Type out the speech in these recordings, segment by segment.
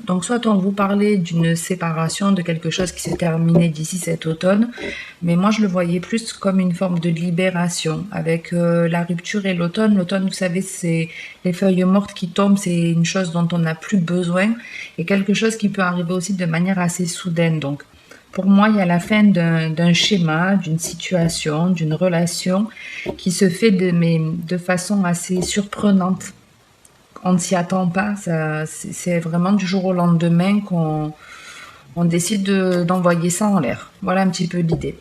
Donc soit on vous parlait d'une séparation, de quelque chose qui s'est terminé d'ici cet automne, mais moi je le voyais plus comme une forme de libération avec la rupture et l'automne. L'automne, vous savez, c'est les feuilles mortes qui tombent, c'est une chose dont on n'a plus besoin et quelque chose qui peut arriver aussi de manière assez soudaine. Donc pour moi, il y a la fin d'un schéma, d'une situation, d'une relation qui se fait de façon assez surprenante. On ne s'y attend pas, c'est vraiment du jour au lendemain qu'on décide d'envoyer ça en l'air. Voilà un petit peu l'idée.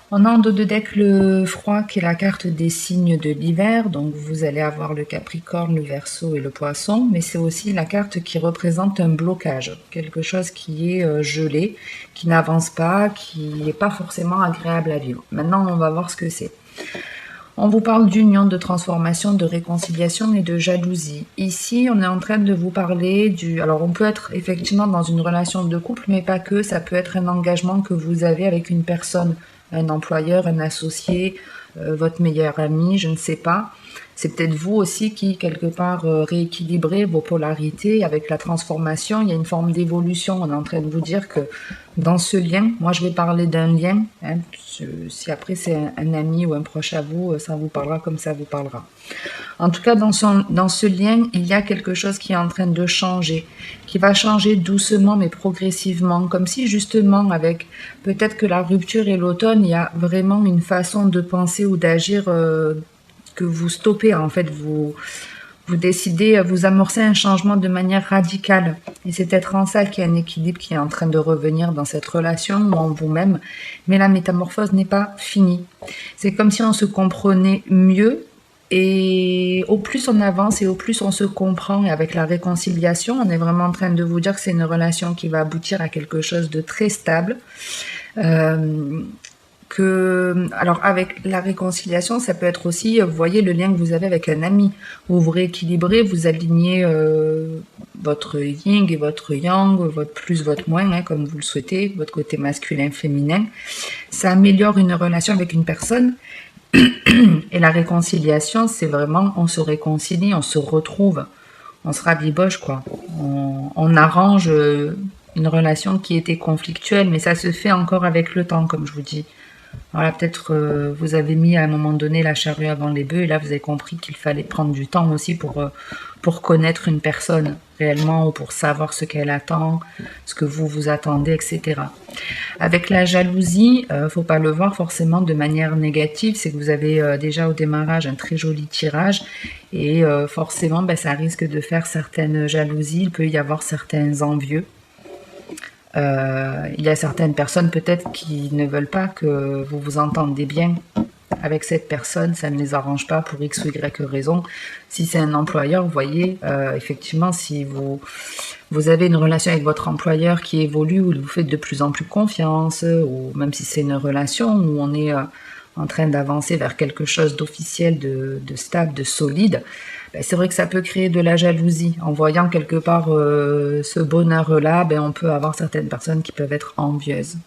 On a en dos de deck le froid qui est la carte des signes de l'hiver, donc vous allez avoir le Capricorne, le Verseau et le Poisson, mais c'est aussi la carte qui représente un blocage, quelque chose qui est gelé, qui n'avance pas, qui n'est pas forcément agréable à vivre. Maintenant, on va voir ce que c'est. On vous parle d'union, de transformation, de réconciliation et de jalousie. Ici, on est en train de vous parler du... Alors, on peut être effectivement dans une relation de couple, mais pas que. Ça peut être un engagement que vous avez avec une personne, un employeur, un associé, votre meilleur ami, je ne sais pas. C'est peut-être vous aussi qui, quelque part, rééquilibrez vos polarités. Avec la transformation, il y a une forme d'évolution. On est en train de vous dire que dans ce lien, moi je vais parler d'un lien, hein, si après c'est un ami ou un proche à vous, ça vous parlera comme ça vous parlera. En tout cas, dans ce lien, il y a quelque chose qui est en train de changer, qui va changer doucement mais progressivement, comme si justement avec peut-être que la rupture et l'automne, il y a vraiment une façon de penser ou d'agir que vous stoppez, en fait, vous décidez, vous amorcez un changement de manière radicale. Et c'est peut-être en ça qu'il y a un équilibre qui est en train de revenir dans cette relation ou en vous-même. Mais la métamorphose n'est pas finie. C'est comme si on se comprenait mieux. Et au plus on avance et au plus on se comprend, et avec la réconciliation, on est vraiment en train de vous dire que c'est une relation qui va aboutir à quelque chose de très stable. Alors avec la réconciliation, ça peut être aussi, vous voyez, le lien que vous avez avec un ami, où vous rééquilibrez, vous alignez votre yin et votre yang, votre plus, votre moins, hein, comme vous le souhaitez, votre côté masculin, féminin. Ça améliore une relation avec une personne. Et la réconciliation, c'est vraiment, on se réconcilie, on se retrouve, on se rabiboche, quoi. On arrange une relation qui était conflictuelle, mais ça se fait encore avec le temps, comme je vous dis. Voilà, peut-être vous avez mis à un moment donné la charrue avant les bœufs et là vous avez compris qu'il fallait prendre du temps aussi pour connaître une personne réellement ou pour savoir ce qu'elle attend, ce que vous attendez, etc. Avec la jalousie, faut pas le voir forcément de manière négative, c'est que vous avez déjà au démarrage un très joli tirage et forcément ça risque de faire certaines jalousies, il peut y avoir certains envieux. Il y a certaines personnes peut-être qui ne veulent pas que vous vous entendez bien avec cette personne, ça ne les arrange pas pour X ou Y raison. Si c'est un employeur, vous voyez, effectivement, si vous avez une relation avec votre employeur qui évolue, où vous faites de plus en plus confiance, ou même si c'est une relation où on est en train d'avancer vers quelque chose d'officiel, de stable, de solide, c'est vrai que ça peut créer de la jalousie. En voyant quelque part ce bonheur-là, on peut avoir certaines personnes qui peuvent être envieuses.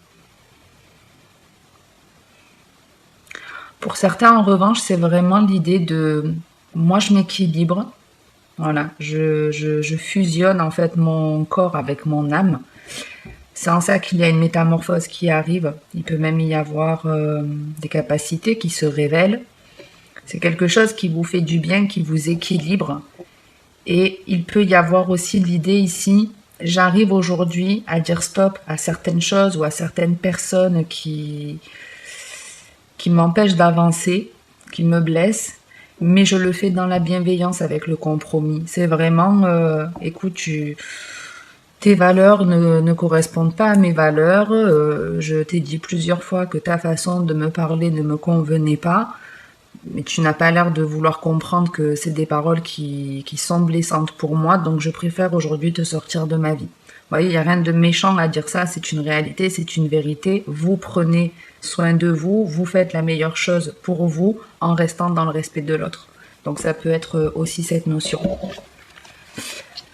Pour certains, en revanche, c'est vraiment l'idée de moi, je m'équilibre. Voilà, je fusionne en fait mon corps avec mon âme. C'est en ça qu'il y a une métamorphose qui arrive. Il peut même y avoir des capacités qui se révèlent. C'est quelque chose qui vous fait du bien, qui vous équilibre. Et il peut y avoir aussi l'idée ici, j'arrive aujourd'hui à dire stop à certaines choses ou à certaines personnes qui m'empêchent d'avancer, qui me blessent, mais je le fais dans la bienveillance avec le compromis. C'est vraiment, écoute, tes valeurs ne correspondent pas à mes valeurs. Je t'ai dit plusieurs fois que ta façon de me parler ne me convenait pas. Mais tu n'as pas l'air de vouloir comprendre que c'est des paroles qui sont blessantes pour moi, donc je préfère aujourd'hui te sortir de ma vie. Vous voyez, il n'y a rien de méchant à dire ça, c'est une réalité, c'est une vérité. Vous prenez soin de vous, vous faites la meilleure chose pour vous en restant dans le respect de l'autre. Donc ça peut être aussi cette notion.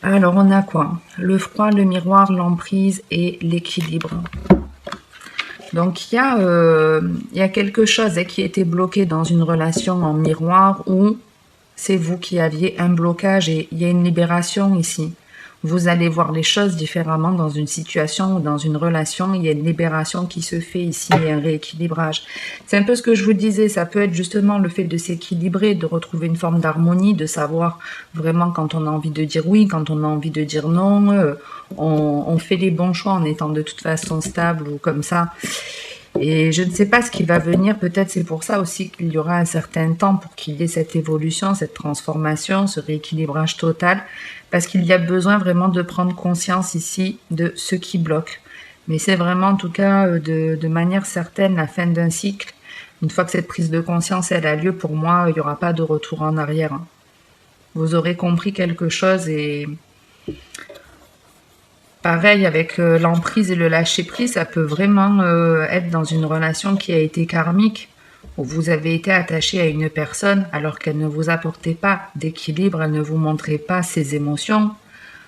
Alors on a quoi? Le froid, le miroir, l'emprise et l'équilibre. Donc il y a quelque chose qui était bloqué dans une relation en miroir où c'est vous qui aviez un blocage et il y a une libération ici. vous allez voir les choses différemment dans une situation ou dans une relation. Il y a une libération qui se fait ici et un rééquilibrage. C'est un peu ce que je vous disais, ça peut être justement le fait de s'équilibrer, de retrouver une forme d'harmonie, de savoir vraiment quand on a envie de dire oui, quand on a envie de dire non. On fait les bons choix en étant de toute façon stable ou comme ça. Et je ne sais pas ce qui va venir, peut-être c'est pour ça aussi qu'il y aura un certain temps pour qu'il y ait cette évolution, cette transformation, ce rééquilibrage total, parce qu'il y a besoin vraiment de prendre conscience ici de ce qui bloque. Mais c'est vraiment en tout cas de manière certaine la fin d'un cycle. Une fois que cette prise de conscience elle a lieu, pour moi, il n'y aura pas de retour en arrière. Vous aurez compris quelque chose et... Pareil, avec l'emprise et le lâcher-prise, ça peut vraiment être dans une relation qui a été karmique, où vous avez été attaché à une personne alors qu'elle ne vous apportait pas d'équilibre, elle ne vous montrait pas ses émotions.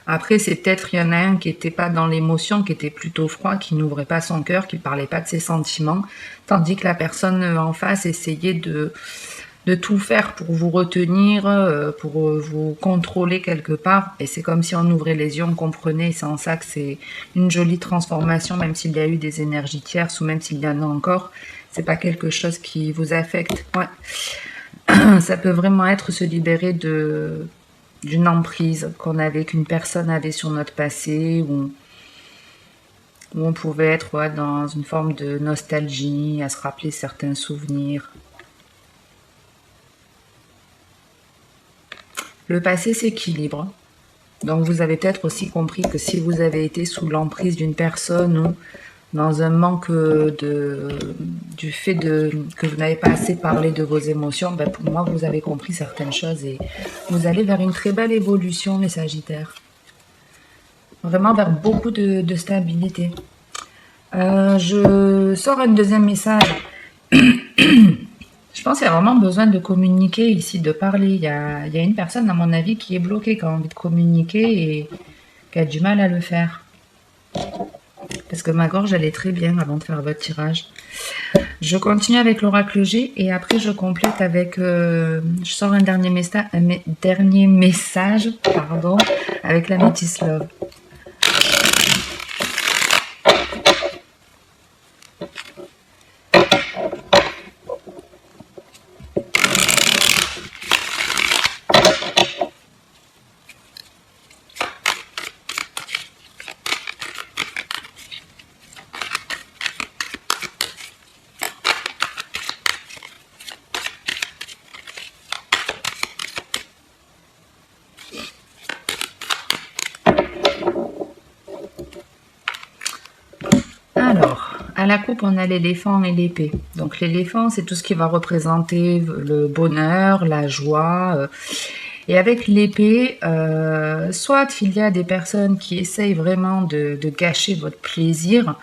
Après, c'est peut-être, il y en a un qui n'était pas dans l'émotion, qui était plutôt froid, qui n'ouvrait pas son cœur, qui ne parlait pas de ses sentiments, tandis que la personne en face essayait de tout faire pour vous retenir, pour vous contrôler quelque part. Et c'est comme si on ouvrait les yeux, on comprenait. C'est en ça que c'est une jolie transformation, même s'il y a eu des énergies tierces ou même s'il y en a encore. C'est pas quelque chose qui vous affecte. Ouais. Ça peut vraiment être se libérer d'une emprise qu'une personne avait sur notre passé, où on pouvait être dans une forme de nostalgie, à se rappeler certains souvenirs. Le passé s'équilibre. Donc vous avez peut-être aussi compris que si vous avez été sous l'emprise d'une personne ou dans un manque du fait que vous n'avez pas assez parlé de vos émotions, ben pour moi vous avez compris certaines choses et vous allez vers une très belle évolution, les Sagittaires. Vraiment vers beaucoup de stabilité. Je sors un deuxième message. Je pense qu'il y a vraiment besoin de communiquer ici, de parler. Il y a une personne, à mon avis, qui est bloquée, qui a envie de communiquer et qui a du mal à le faire. Parce que ma gorge, elle est très bien avant de faire votre tirage. Je continue avec l'oracle G et après je complète avec... je sors un dernier message, avec la Métis Love. Alors, à la coupe, on a l'éléphant et l'épée. Donc l'éléphant, c'est tout ce qui va représenter le bonheur, la joie. Et avec l'épée, soit il y a des personnes qui essayent vraiment de gâcher votre plaisir,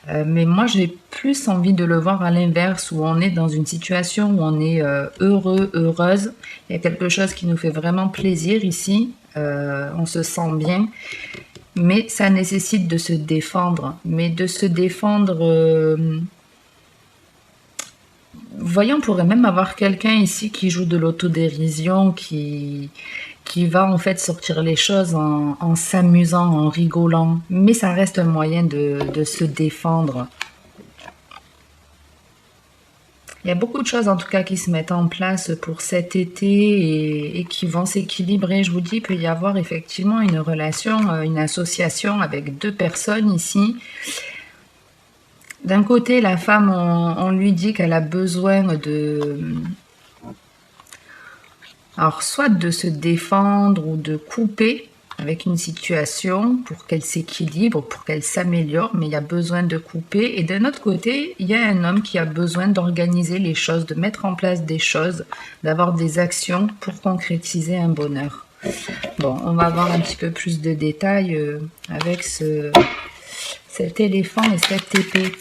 mais moi j'ai plus envie de le voir à l'inverse, où on est dans une situation où on est heureux, heureuse. Il y a quelque chose qui nous fait vraiment plaisir ici, on se sent bien. Mais ça nécessite de se défendre. Mais de se défendre... voyons, on pourrait même avoir quelqu'un ici qui joue de l'autodérision, qui va en fait sortir les choses en s'amusant, en rigolant. Mais ça reste un moyen de se défendre. Il y a beaucoup de choses en tout cas qui se mettent en place pour cet été et qui vont s'équilibrer. Je vous dis, il peut y avoir effectivement une relation, une association avec deux personnes ici. D'un côté, la femme, on lui dit qu'elle a besoin alors soit de se défendre ou de couper avec une situation pour qu'elle s'équilibre, pour qu'elle s'améliore, mais il y a besoin de couper. Et d'un autre côté, il y a un homme qui a besoin d'organiser les choses, de mettre en place des choses, d'avoir des actions pour concrétiser un bonheur. Bon, on va avoir un petit peu plus de détails avec cet éléphant et cette épée.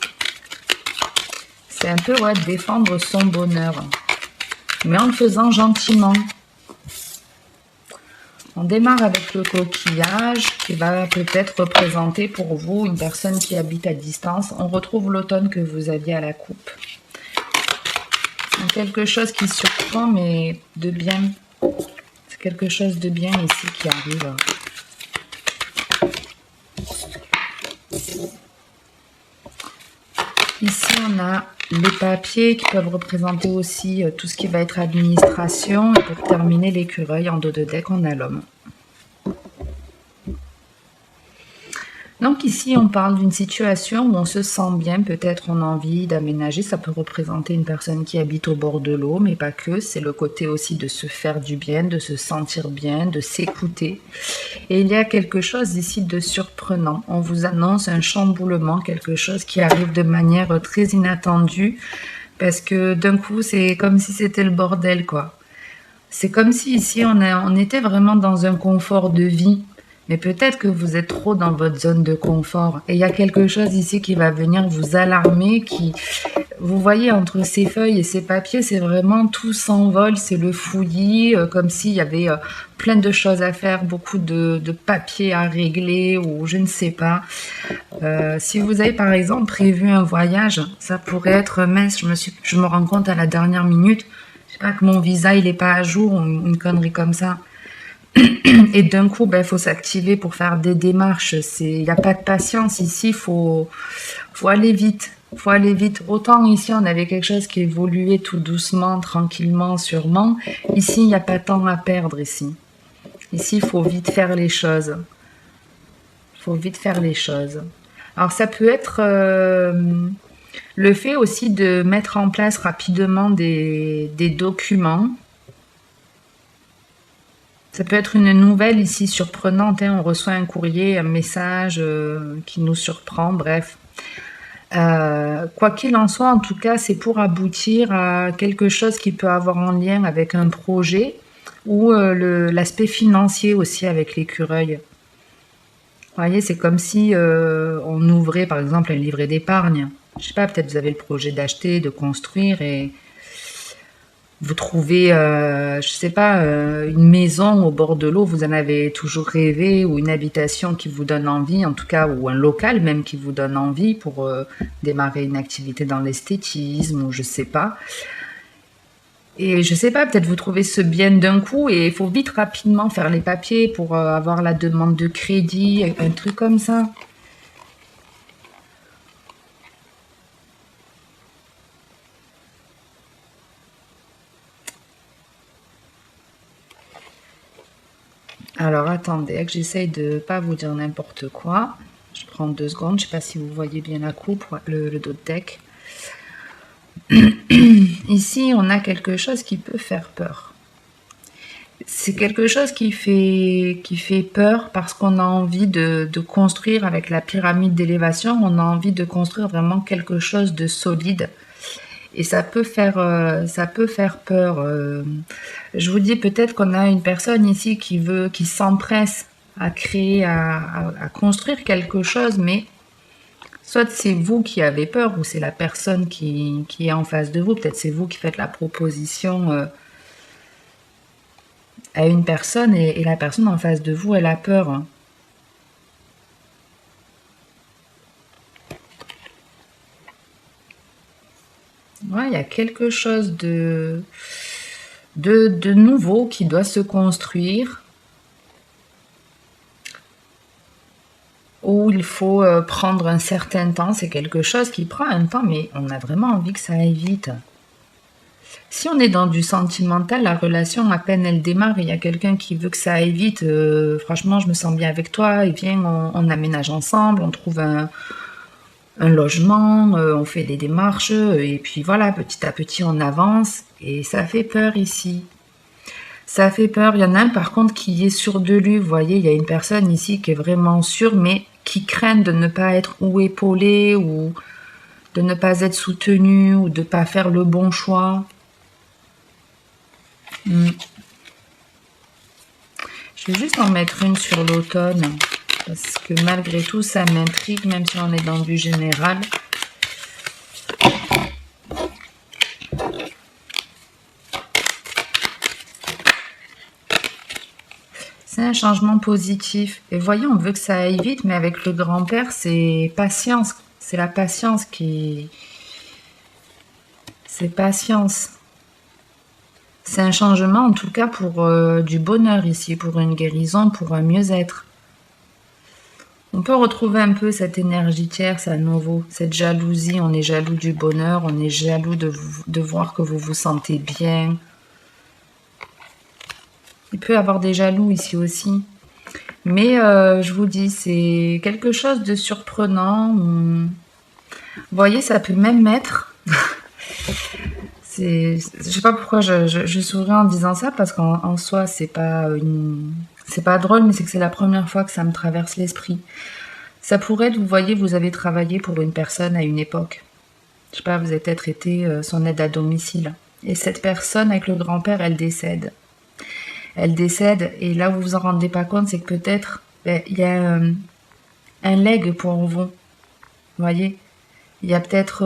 C'est un peu défendre son bonheur, mais en le faisant gentiment. On démarre avec le coquillage qui va peut-être représenter pour vous une personne qui habite à distance. On retrouve l'automne que vous aviez à la coupe. Donc, quelque chose qui surprend, mais de bien. C'est quelque chose de bien ici qui arrive. Ici, on a les papiers qui peuvent représenter aussi tout ce qui va être administration. Et pour terminer, l'écureuil, en dos de deck, on a l'homme. Donc ici, on parle d'une situation où on se sent bien, peut-être on a envie d'aménager. Ça peut représenter une personne qui habite au bord de l'eau, mais pas que. C'est le côté aussi de se faire du bien, de se sentir bien, de s'écouter. Et il y a quelque chose ici de surprenant. On vous annonce un chamboulement, quelque chose qui arrive de manière très inattendue, parce que d'un coup, c'est comme si c'était le bordel, quoi. C'est comme si ici, on était vraiment dans un confort de vie. Mais peut-être que vous êtes trop dans votre zone de confort. Et il y a quelque chose ici qui va venir vous alarmer, vous voyez, entre ces feuilles et ces papiers, c'est vraiment tout s'envole, c'est le fouillis, comme s'il y avait plein de choses à faire, beaucoup de papiers à régler, ou je ne sais pas. Si vous avez par exemple prévu un voyage, ça pourrait être mince, je me rends compte à la dernière minute, je sais pas, que mon visa il est pas à jour, ou une connerie comme ça. Et d'un coup, ben, faut s'activer pour faire des démarches. Il n'y a pas de patience ici, faut aller vite. Faut aller vite. Autant ici, on avait quelque chose qui évoluait tout doucement, tranquillement, sûrement. Ici, il n'y a pas de temps à perdre ici. Ici, il faut vite faire les choses. Faut vite faire les choses. Alors, ça peut être le fait aussi de mettre en place rapidement des documents. Ça peut être une nouvelle ici surprenante, hein. On reçoit un courrier, un message qui nous surprend, bref. Quoi qu'il en soit, en tout cas, c'est pour aboutir à quelque chose qui peut avoir en lien avec un projet ou l'aspect financier aussi avec l'écureuil. Vous voyez, c'est comme si on ouvrait par exemple un livret d'épargne. Je sais pas, peut-être vous avez le projet d'acheter, de construire et vous trouvez, je sais pas, une maison au bord de l'eau, vous en avez toujours rêvé, ou une habitation qui vous donne envie, en tout cas, ou un local même qui vous donne envie pour démarrer une activité dans l'esthétisme, ou je sais pas. Et je sais pas, peut-être vous trouvez ce bien d'un coup et il faut vite rapidement faire les papiers pour avoir la demande de crédit, un truc comme ça. Alors attendez, que j'essaye de pas vous dire n'importe quoi. Je prends 2 secondes, je sais pas si vous voyez bien la coupe, le dos de deck. Ici, on a quelque chose qui peut faire peur. C'est quelque chose qui fait peur parce qu'on a envie de construire avec la pyramide d'élévation, on a envie de construire vraiment quelque chose de solide. Et ça peut faire peur. Je vous dis peut-être qu'on a une personne ici qui s'empresse à créer, à construire quelque chose, mais soit c'est vous qui avez peur ou c'est la personne qui est en face de vous. Peut-être c'est vous qui faites la proposition à une personne et la personne en face de vous, elle a peur. Hein. Ouais, il y a quelque chose de nouveau qui doit se construire, où il faut prendre un certain temps. C'est quelque chose qui prend un temps, mais on a vraiment envie que ça aille vite. Si on est dans du sentimental, la relation, à peine elle démarre, il y a quelqu'un qui veut que ça aille vite. Franchement, je me sens bien avec toi, et viens, on aménage ensemble, on trouve un logement, on fait des démarches, et puis voilà, petit à petit, on avance, et ça fait peur ici. Ça fait peur. Il y en a un, par contre, qui est sûr de lui. Vous voyez, il y a une personne ici qui est vraiment sûre, mais qui craint de ne pas être ou épaulée, ou de ne pas être soutenue, ou de ne pas faire le bon choix. Je vais juste en mettre une sur l'automne, parce que malgré tout, ça m'intrigue, même si on est dans du général. C'est un changement positif. Et voyez, on veut que ça aille vite, mais avec le grand-père, c'est patience. C'est la patience qui... C'est patience. C'est un changement, en tout cas, pour du bonheur ici, pour une guérison, pour un mieux-être. On peut retrouver un peu cette énergie tierce à nouveau, cette jalousie. On est jaloux du bonheur, on est jaloux de voir que vous vous sentez bien. Il peut y avoir des jaloux ici aussi. Mais je vous dis, c'est quelque chose de surprenant. Vous voyez, ça peut même mettre... Je sais pas pourquoi je souris en disant ça, parce qu'en soi, c'est pas drôle, mais c'est que c'est la première fois que ça me traverse l'esprit. Ça pourrait être, vous voyez, vous avez travaillé pour une personne à une époque. Je sais pas, vous avez peut-être été son aide à domicile. Et cette personne, avec le grand-père, elle décède. Elle décède, et là où vous vous en rendez pas compte, c'est que peut-être il y a un legs pour vous. Vous voyez, il y a peut-être...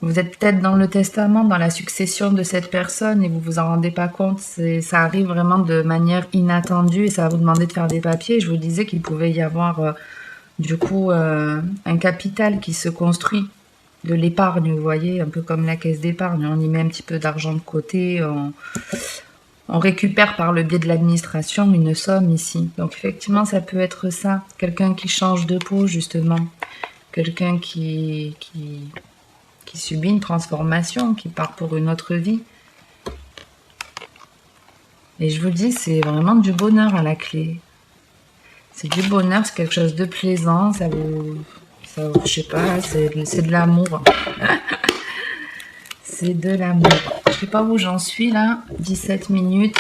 vous êtes peut-être dans le testament, dans la succession de cette personne et vous vous en rendez pas compte. Ça arrive vraiment de manière inattendue et ça va vous demander de faire des papiers. Je vous disais qu'il pouvait y avoir du coup un capital qui se construit, de l'épargne, vous voyez, un peu comme la caisse d'épargne. On y met un petit peu d'argent de côté, on récupère par le biais de l'administration une somme ici. Donc effectivement, ça peut être ça. Quelqu'un qui change de peau, justement. Quelqu'un qui subit une transformation, qui part pour une autre vie. Et je vous dis, c'est vraiment du bonheur à la clé. C'est du bonheur, c'est quelque chose de plaisant, je sais pas, c'est de l'amour. C'est de l'amour. Je sais pas où j'en suis là, 17 minutes.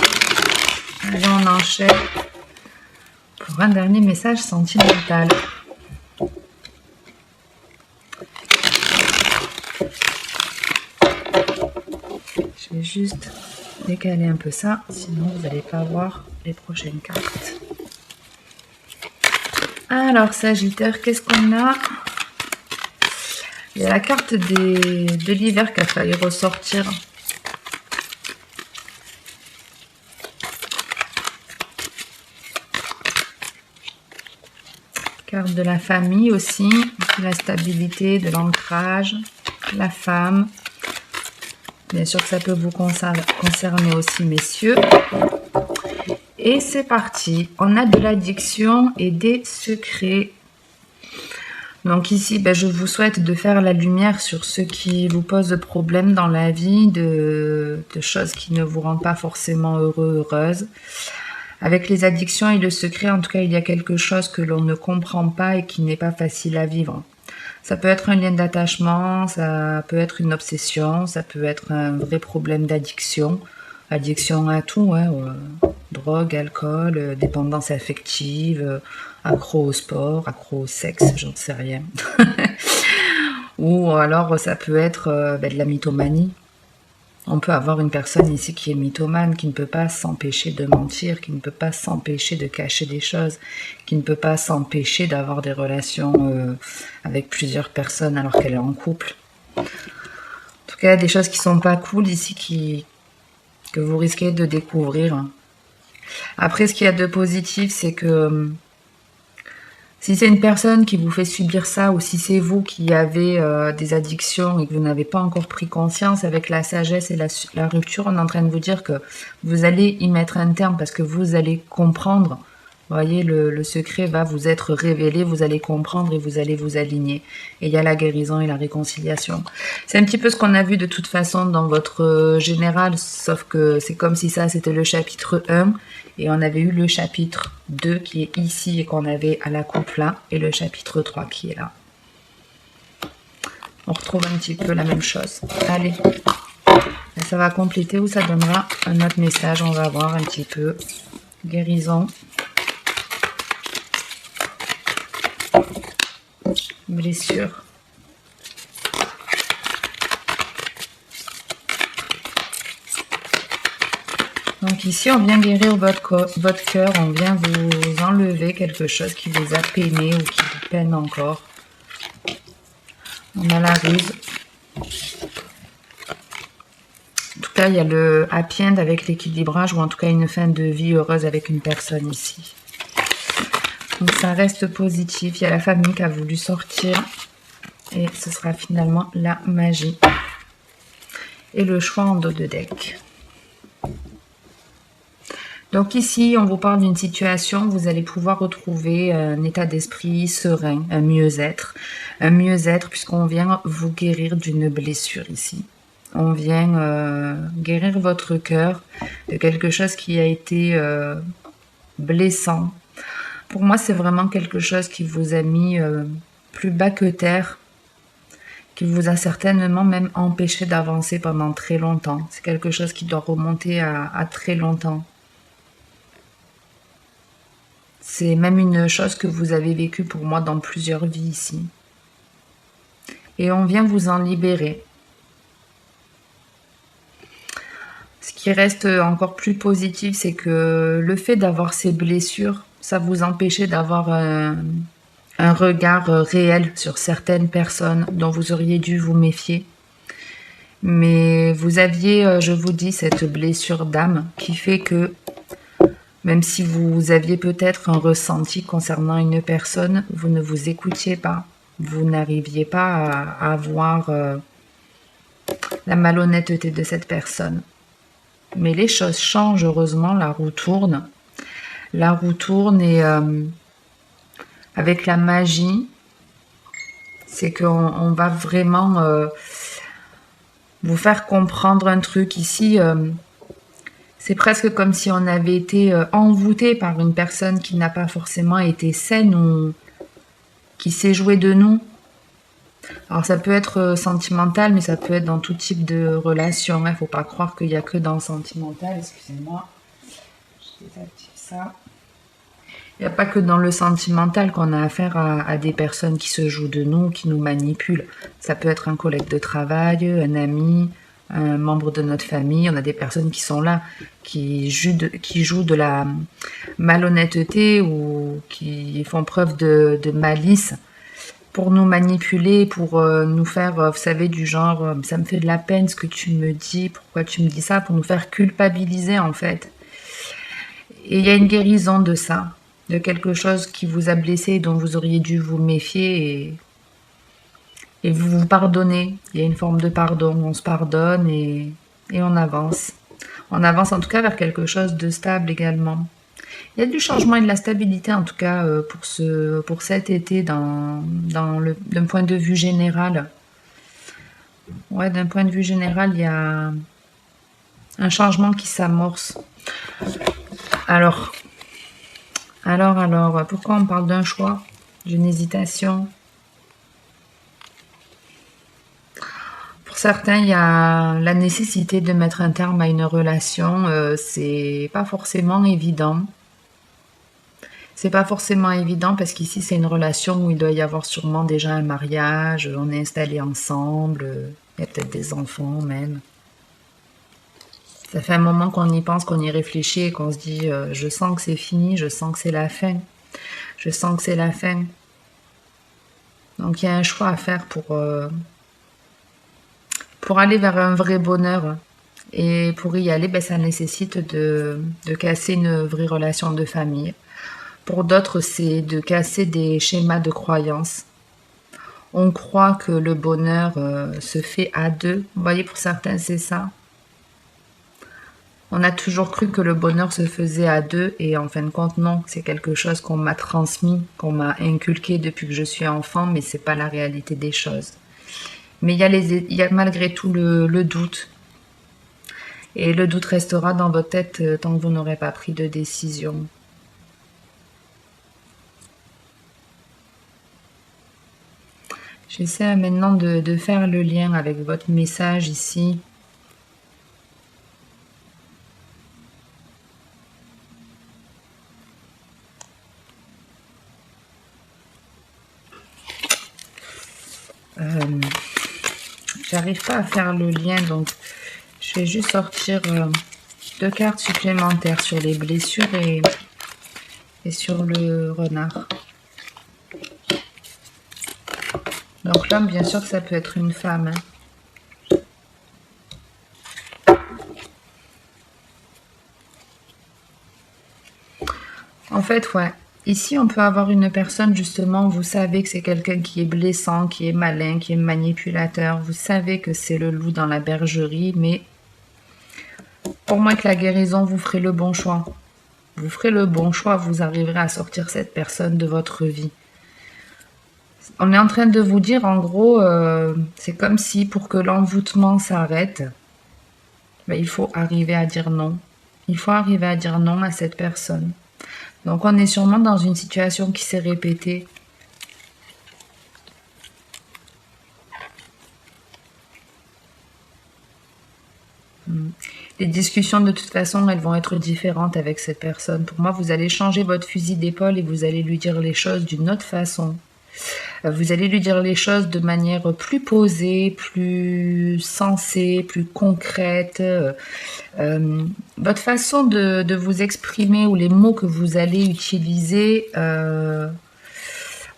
Allez, on enchaîne pour un dernier message sentimental. Je vais juste décaler un peu ça, sinon vous n'allez pas voir les prochaines cartes. Alors, Sagittaire, qu'est-ce qu'on a? Il y a la carte de l'hiver qui a failli ressortir. Carte de la famille aussi, de la stabilité, de l'ancrage, la femme. Bien sûr que ça peut vous concerner aussi, messieurs. Et c'est parti. On a de l'addiction et des secrets. Donc ici, je vous souhaite de faire la lumière sur ce qui vous pose problème dans la vie, de choses qui ne vous rendent pas forcément heureux, heureuse. Avec les addictions et le secret, en tout cas, il y a quelque chose que l'on ne comprend pas et qui n'est pas facile à vivre. Ça peut être un lien d'attachement, ça peut être une obsession, ça peut être un vrai problème d'addiction. Addiction à tout, hein, drogue, alcool, dépendance affective, accro au sport, accro au sexe, j'en sais rien. Ou alors ça peut être de la mythomanie. On peut avoir une personne ici qui est mythomane, qui ne peut pas s'empêcher de mentir, qui ne peut pas s'empêcher de cacher des choses, qui ne peut pas s'empêcher d'avoir des relations avec plusieurs personnes alors qu'elle est en couple. En tout cas, des choses qui sont pas cool ici que vous risquez de découvrir. Après, ce qu'il y a de positif, c'est que si c'est une personne qui vous fait subir ça, ou si c'est vous qui avez des addictions et que vous n'avez pas encore pris conscience, avec la sagesse et la rupture, on est en train de vous dire que vous allez y mettre un terme parce que vous allez comprendre. Vous voyez, le secret va vous être révélé, vous allez comprendre et vous allez vous aligner. Et il y a la guérison et la réconciliation. C'est un petit peu ce qu'on a vu de toute façon dans votre général, sauf que c'est comme si ça c'était le chapitre 1 et on avait eu le chapitre 2 qui est ici et qu'on avait à la coupe là, et le chapitre 3 qui est là. On retrouve un petit peu la même chose. Allez, ça va compléter ou ça donnera un autre message, on va voir un petit peu. Guérison. Blessure. Donc ici, on vient guérir votre cœur, on vient vous enlever quelque chose qui vous a peiné ou qui vous peine encore. On a la ruse. En tout cas, il y a le happy end avec l'équilibrage, ou en tout cas une fin de vie heureuse avec une personne ici. Donc ça reste positif. Il y a la famille qui a voulu sortir. Et ce sera finalement la magie. Et le choix en dos de deck. Donc Donc ici, on vous parle d'une situation où vous allez pouvoir retrouver un état d'esprit serein, un mieux-être. Un mieux-être puisqu'on vient vous guérir d'une blessure ici. On vient guérir votre cœur de quelque chose qui a été blessant. Pour moi, c'est vraiment quelque chose qui vous a mis plus bas que terre, qui vous a certainement même empêché d'avancer pendant très longtemps. C'est quelque chose qui doit remonter à très longtemps. C'est même une chose que vous avez vécue pour moi dans plusieurs vies ici. Et on vient vous en libérer. Ce qui reste encore plus positif, c'est que le fait d'avoir ces blessures, ça vous empêchait d'avoir un regard réel sur certaines personnes dont vous auriez dû vous méfier. Mais vous aviez, je vous dis, cette blessure d'âme qui fait que même si vous aviez peut-être un ressenti concernant une personne, vous ne vous écoutiez pas. Vous n'arriviez pas à voir la malhonnêteté de cette personne. Mais les choses changent, heureusement, la roue tourne. La roue tourne et avec la magie, c'est qu'on va vraiment vous faire comprendre un truc ici. C'est presque comme si on avait été envoûté par une personne qui n'a pas forcément été saine ou qui s'est jouée de nous. Alors ça peut être sentimental, mais ça peut être dans tout type de relation. Il ne faut pas croire qu'il n'y a que dans le sentimental. Excusez-moi, je désactive ça. Il n'y a pas que dans le sentimental qu'on a affaire à des personnes qui se jouent de nous, qui nous manipulent. Ça peut être un collègue de travail, un ami, un membre de notre famille. On a des personnes qui sont là, qui jouent de la malhonnêteté ou qui font preuve de malice pour nous manipuler, pour nous faire, vous savez, du genre, ça me fait de la peine ce que tu me dis, pourquoi tu me dis ça, pour nous faire culpabiliser en fait. Et il y a une guérison de ça, de quelque chose qui vous a blessé, dont vous auriez dû vous méfier et vous vous pardonnez. Il y a une forme de pardon, on se pardonne et on avance. On avance en tout cas vers quelque chose de stable également. Il y a du changement et de la stabilité en tout cas pour cet été d'un point de vue général. Ouais, d'un point de vue général, il y a un changement qui s'amorce. Alors, pourquoi on parle d'un choix, d'une hésitation? Pour certains, il y a la nécessité de mettre un terme à une relation. C'est pas forcément évident. C'est pas forcément évident parce qu'ici, c'est une relation où il doit y avoir sûrement déjà un mariage, on est installés ensemble, il y a peut-être des enfants même. Ça fait un moment qu'on y pense, qu'on y réfléchit et qu'on se dit je sens que c'est fini, je sens que c'est la fin. Je sens que c'est la fin. Donc il y a un choix à faire pour aller vers un vrai bonheur. Et pour y aller, ça nécessite de casser une vraie relation de famille. Pour d'autres, c'est de casser des schémas de croyance. On croit que le bonheur se fait à deux. Vous voyez, pour certains, c'est ça. On a toujours cru que le bonheur se faisait à deux et en fin de compte, non. C'est quelque chose qu'on m'a transmis, qu'on m'a inculqué depuis que je suis enfant, mais c'est pas la réalité des choses. Mais il y a malgré tout le doute. Et le doute restera dans votre tête tant que vous n'aurez pas pris de décision. J'essaie maintenant de faire le lien avec votre message ici. J'arrive pas à faire le lien, donc je vais juste sortir 2 cartes supplémentaires sur les blessures et sur le renard. Donc l'homme, bien sûr que ça peut être une femme. En fait, ouais. Ici, on peut avoir une personne, justement, vous savez que c'est quelqu'un qui est blessant, qui est malin, qui est manipulateur. Vous savez que c'est le loup dans la bergerie, mais pour moi, que la guérison, vous ferez le bon choix. Vous ferez le bon choix, vous arriverez à sortir cette personne de votre vie. On est en train de vous dire, en gros, c'est comme si pour que l'envoûtement s'arrête, ben, il faut arriver à dire non. Il faut arriver à dire non à cette personne. Donc on est sûrement dans une situation qui s'est répétée. Les discussions, de toute façon, elles vont être différentes avec cette personne. Pour moi, vous allez changer votre fusil d'épaule et vous allez lui dire les choses d'une autre façon. Vous allez lui dire les choses de manière plus posée, plus sensée, plus concrète. Votre façon de vous exprimer ou les mots que vous allez utiliser,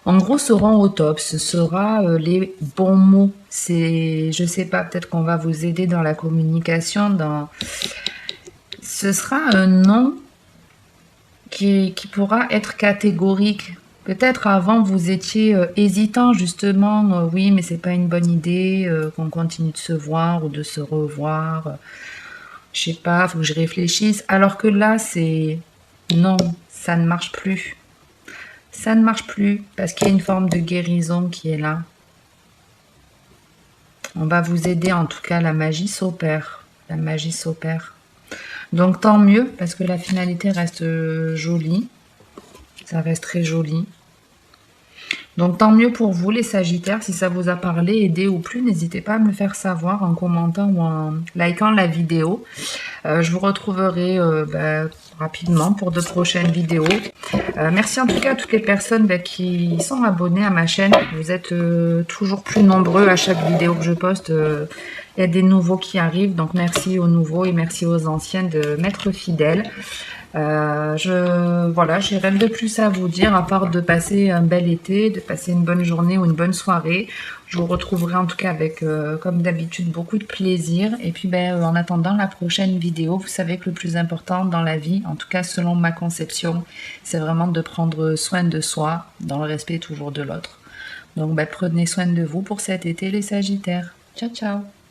en gros, seront au top. Ce sera les bons mots. Je sais pas, peut-être qu'on va vous aider dans la communication. Ce sera un non qui pourra être catégorique. Peut-être avant vous étiez hésitant justement, oui mais c'est pas une bonne idée qu'on continue de se voir ou de se revoir, je sais pas, faut que je réfléchisse, alors que là c'est non, ça ne marche plus. Ça ne marche plus parce qu'il y a une forme de guérison qui est là. On va vous aider, en tout cas la magie s'opère, la magie s'opère. Donc tant mieux parce que la finalité reste jolie. Ça reste très joli. Donc tant mieux pour vous les Sagittaires, si ça vous a parlé, aidé ou plus, n'hésitez pas à me le faire savoir en commentant ou en likant la vidéo. Je vous retrouverai rapidement pour de prochaines vidéos. Merci en tout cas à toutes les personnes qui sont abonnées à ma chaîne. Vous êtes toujours plus nombreux à chaque vidéo que je poste. Il y a des nouveaux qui arrivent, donc merci aux nouveaux et merci aux anciens de m'être fidèles. Voilà, j'ai rien de plus à vous dire à part de passer un bel été, de passer une bonne journée ou une bonne soirée. Je vous retrouverai en tout cas avec, comme d'habitude, beaucoup de plaisir. Et puis, en attendant la prochaine vidéo, vous savez que le plus important dans la vie, en tout cas selon ma conception, c'est vraiment de prendre soin de soi, dans le respect toujours de l'autre. Donc, prenez soin de vous pour cet été, les Sagittaires. Ciao, ciao!